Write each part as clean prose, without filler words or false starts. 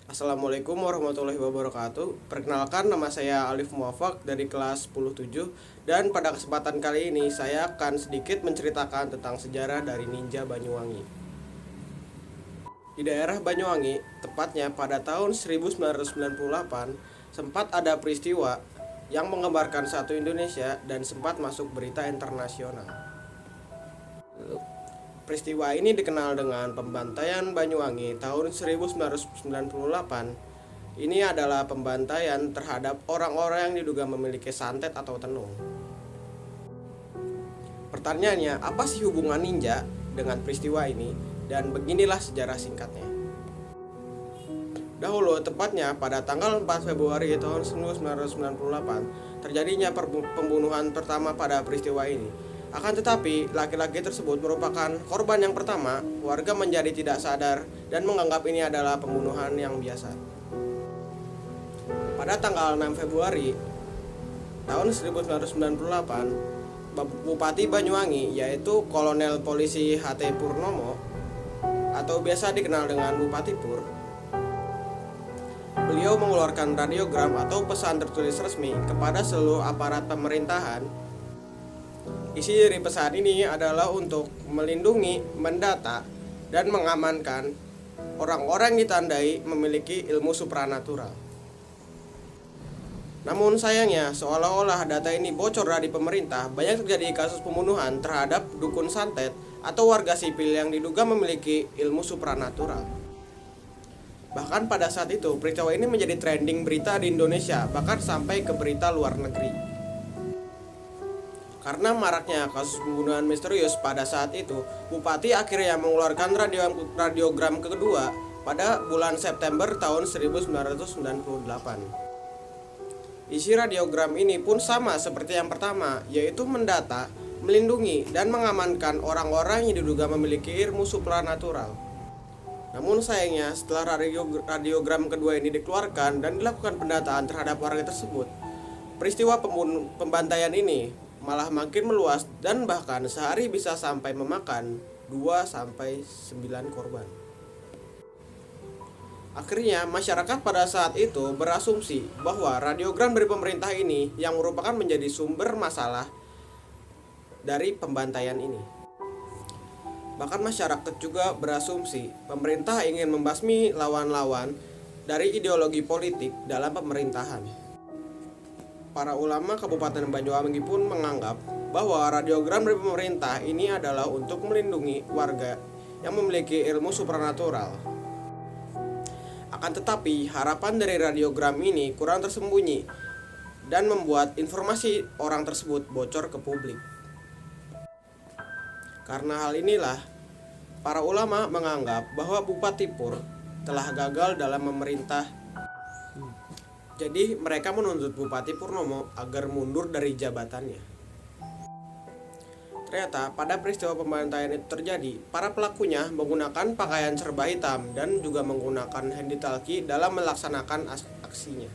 Assalamualaikum warahmatullahi wabarakatuh. Perkenalkan, nama saya Alif Muafak dari kelas 10-7. Dan pada kesempatan kali ini saya akan sedikit menceritakan tentang sejarah dari ninja Banyuwangi. Di daerah Banyuwangi, tepatnya pada tahun 1998, sempat ada peristiwa yang menggambarkan satu Indonesia dan sempat masuk berita internasional. Peristiwa ini dikenal dengan pembantaian Banyuwangi tahun 1998. Ini adalah pembantaian terhadap orang-orang yang diduga memiliki santet atau tenung. Pertanyaannya, apa sih hubungan ninja dengan peristiwa ini? Dan beginilah sejarah singkatnya. Dahulu, tepatnya pada tanggal 4 Februari tahun 1998, terjadinya pembunuhan pertama pada peristiwa ini. Akan tetapi, laki-laki tersebut merupakan korban yang pertama. Warga menjadi tidak sadar dan menganggap ini adalah pembunuhan yang biasa. Pada tanggal 6 Februari tahun 1998, Bupati Banyuwangi, yaitu Kolonel Polisi H.T. Purnomo atau biasa dikenal dengan Bupati Pur, beliau mengeluarkan radiogram atau pesan tertulis resmi kepada seluruh aparat pemerintahan. Isi dari pesan ini adalah untuk melindungi, mendata, dan mengamankan orang-orang yang ditandai memiliki ilmu supranatural. Namun sayangnya, seolah-olah data ini bocor dari pemerintah, banyak terjadi kasus pembunuhan terhadap dukun santet atau warga sipil yang diduga memiliki ilmu supranatural. Bahkan pada saat itu, peristiwa ini menjadi trending berita di Indonesia, bahkan sampai ke berita luar negeri. Karena maraknya kasus pembunuhan misterius pada saat itu, Bupati akhirnya mengeluarkan radiogram kedua pada bulan September tahun 1998. Isi radiogram ini pun sama seperti yang pertama, yaitu mendata, melindungi, dan mengamankan orang-orang yang diduga memiliki ilmu supranatural. Namun sayangnya, setelah radiogram kedua ini dikeluarkan dan dilakukan pendataan terhadap warga tersebut, peristiwa pembantaian ini malah makin meluas dan bahkan sehari bisa sampai memakan 2-9 korban. Akhirnya masyarakat pada saat itu berasumsi bahwa radiogram dari pemerintah ini yang merupakan menjadi sumber masalah dari pembantaian ini. Bahkan masyarakat juga berasumsi pemerintah ingin membasmi lawan-lawan dari ideologi politik dalam pemerintahan. Para ulama Kabupaten Banyuwangi pun menganggap bahwa radiogram dari pemerintah ini adalah untuk melindungi warga yang memiliki ilmu supranatural. Akan tetapi, harapan dari radiogram ini kurang tersembunyi dan membuat informasi orang tersebut bocor ke publik. Karena hal inilah, para ulama menganggap bahwa Bupati Pur telah gagal dalam memerintah. Jadi mereka menuntut Bupati Purnomo agar mundur dari jabatannya. Ternyata pada peristiwa pembantaian itu terjadi, para pelakunya menggunakan pakaian serba hitam dan juga menggunakan handy talkie dalam melaksanakan aksinya.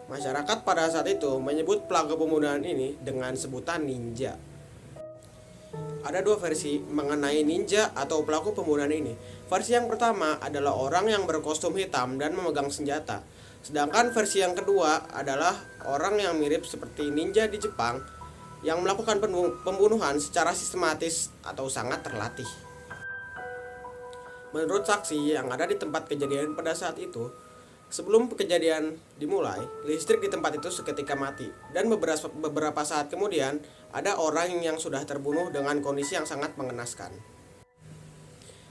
Masyarakat pada saat itu menyebut pelaku pembunuhan ini dengan sebutan ninja. Ada dua versi mengenai ninja atau pelaku pembunuhan ini. Versi yang pertama adalah orang yang berkostum hitam dan memegang senjata. Sedangkan versi yang kedua adalah orang yang mirip seperti ninja di Jepang yang melakukan pembunuhan secara sistematis atau sangat terlatih. Menurut saksi yang ada di tempat kejadian pada saat itu, sebelum kejadian dimulai, listrik di tempat itu seketika mati dan beberapa saat kemudian ada orang yang sudah terbunuh dengan kondisi yang sangat mengenaskan.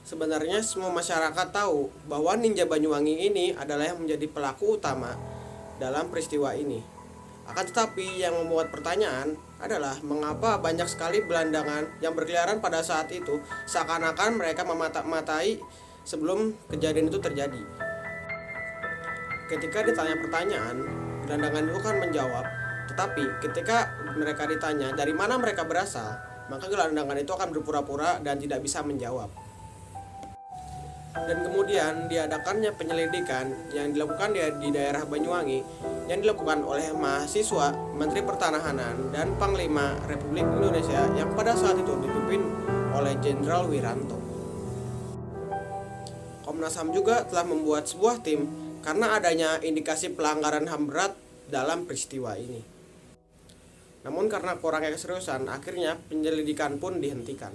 Sebenarnya semua masyarakat tahu bahwa ninja Banyuwangi ini adalah yang menjadi pelaku utama dalam peristiwa ini. Akan tetapi yang membuat pertanyaan adalah mengapa banyak sekali gelandangan yang berkeliaran pada saat itu seakan-akan mereka memata-matai sebelum kejadian itu terjadi. Ketika ditanya pertanyaan, gelandangan itu kan menjawab, tetapi ketika mereka ditanya dari mana mereka berasal, maka gelandangan itu akan berpura-pura dan tidak bisa menjawab. Dan kemudian diadakannya penyelidikan yang dilakukan di daerah Banyuwangi yang dilakukan oleh mahasiswa, Menteri Pertahanan, dan Panglima Republik Indonesia yang pada saat itu dipimpin oleh Jenderal Wiranto. Komnas HAM juga telah membuat sebuah tim karena adanya indikasi pelanggaran HAM berat dalam peristiwa ini. Namun karena kurangnya keseriusan, akhirnya penyelidikan pun dihentikan.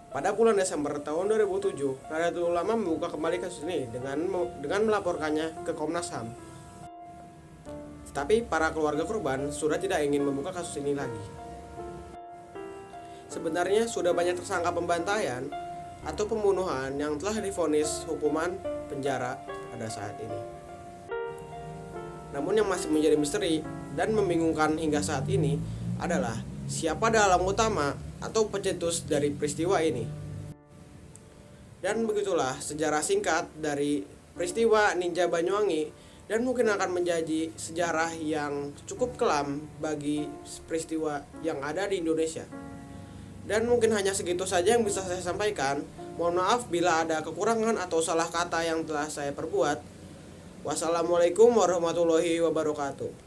Pada bulan Desember tahun 2007, Nahdlatul Ulama membuka kembali kasus ini dengan melaporkannya ke Komnas HAM. Tetapi para keluarga korban sudah tidak ingin membuka kasus ini lagi. Sebenarnya sudah banyak tersangka pembantaian atau pembunuhan yang telah divonis hukuman penjara pada saat ini. Namun yang masih menjadi misteri dan membingungkan hingga saat ini adalah siapa dalang utama atau pencetus dari peristiwa ini. Dan begitulah sejarah singkat dari peristiwa Ninja Banyuwangi, dan mungkin akan menjadi sejarah yang cukup kelam bagi peristiwa yang ada di Indonesia. Dan mungkin hanya segitu saja yang bisa saya sampaikan. Mohon maaf bila ada kekurangan atau salah kata yang telah saya perbuat. Wassalamualaikum warahmatullahi wabarakatuh.